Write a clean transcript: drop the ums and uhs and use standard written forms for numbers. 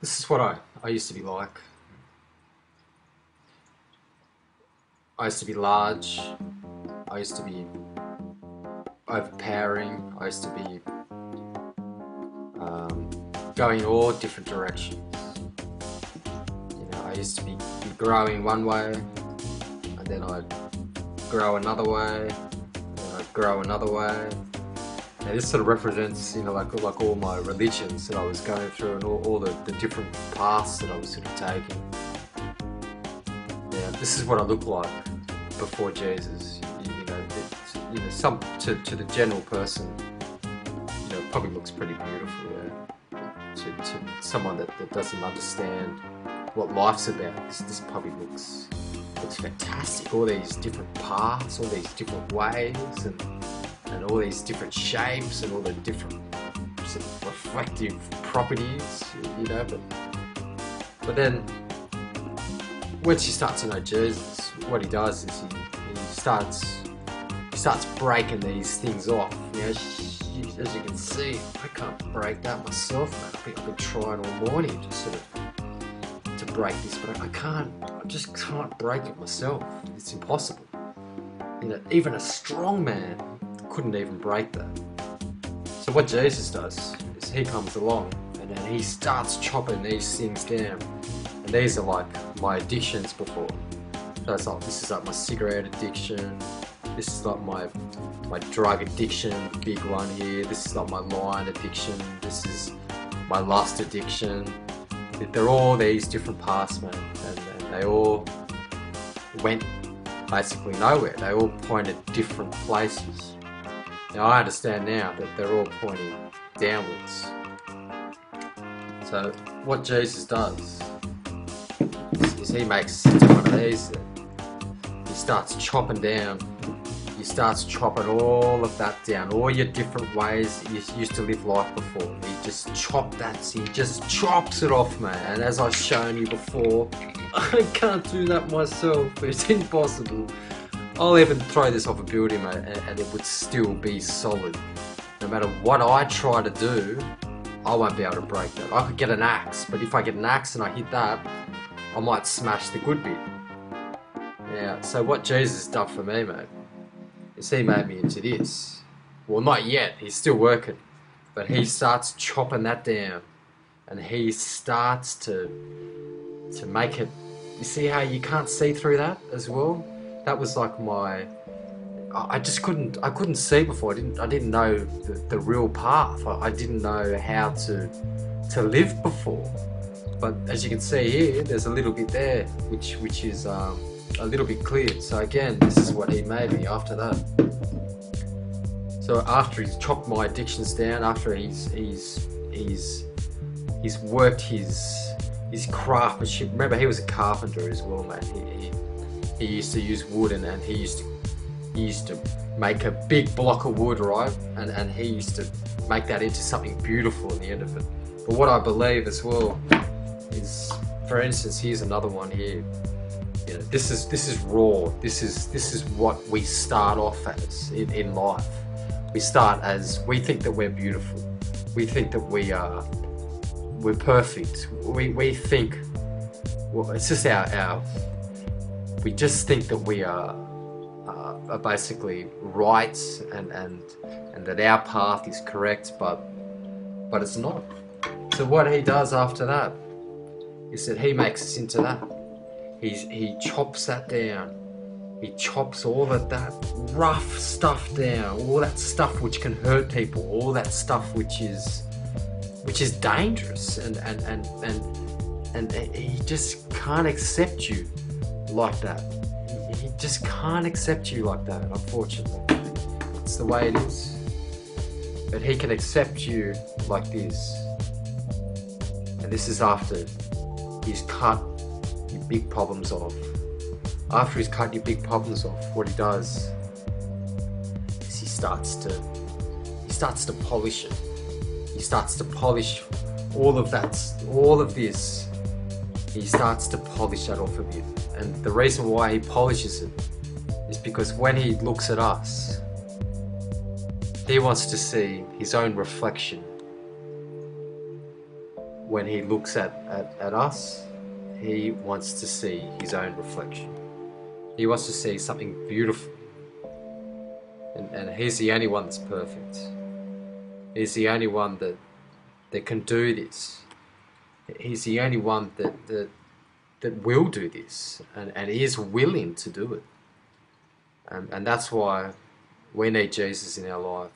This is what I used to be like. I used to be large. I used to be overpowering. I used to be going all different directions. I used to be growing one way, and then I'd grow another way, and then I'd grow another way. And this sort of represents, like all my religions that I was going through and all the different paths that I was sort of taking. Yeah, this is what I look like before Jesus. Some to the general person, it probably looks pretty beautiful. Yeah. To someone that doesn't understand what life's about, this probably looks fantastic. All these different paths, all these different ways, and all these different shapes, and all the different sort of reflective properties, But then, once you start to know Jesus, what he does is he starts breaking these things off. As you can see, I can't break that myself, man. I've been trying all morning to sort of to break this, but I can't. I just can't break it myself. It's impossible. Even a strong man couldn't even break that. So what Jesus does is he comes along and then he starts chopping these things down. And these are like my addictions before. So it's like, this is like my cigarette addiction. This is like my drug addiction, big one here. This is like my line addiction. This is my lust addiction. They're all these different paths, man. And they all went basically nowhere. They all pointed different places. Now I understand now that they're all pointing downwards. So what Jesus does is he makes one of these. He starts chopping down. He starts chopping all of that down, all your different ways you used to live life before. He just he just chops it off, man. And as I've shown you before, I can't do that myself. It's impossible. I'll even throw this off a building, mate, and it would still be solid. No matter what I try to do, I won't be able to break that. I could get an axe, but if I get an axe and I hit that, I might smash the good bit. Yeah, so what Jesus done for me, mate, is he made me into this. Well, not yet, he's still working. But he starts chopping that down, and he starts to make it. You see how you can't see through that as well? That was like I couldn't see before. I didn't know the real path. I didn't know how to live before. But as you can see here, there's a little bit there which is a little bit cleared. So again, this is what he made me after that. So after he's chopped my addictions down, after he's worked his craftsmanship. Remember, he was a carpenter as well, mate. He used to use wood, and he used to make a big block of wood, right? And he used to make that into something beautiful at the end of it. But what I believe as well is, for instance, here's another one here. This is raw. This is what we start off as in life. We start as, we think that we're beautiful. We think that we're perfect. We think, well, it's just we just think that we are basically right, and that our path is correct, but it's not. So what he does after that is that he makes us into that. He chops that down. He chops all of that rough stuff down, all that stuff which can hurt people, all that stuff which is dangerous, and he just can't accept you like that. He just can't accept you like that, unfortunately. It's the way it is. But he can accept you like this. And this is after he's cut your big problems off. After he's cut your big problems off, what he does is he starts to polish it. He starts to polish all of this. He starts to polish that off of you. And the reason why he polishes it is because when he looks at us, he wants to see his own reflection. when he looks at us, he wants to see his own reflection. He wants to see something beautiful. And he's the only one that's perfect. He's the only one that can do this. He's the only one that will do this and is willing to do it. And that's why we need Jesus in our life.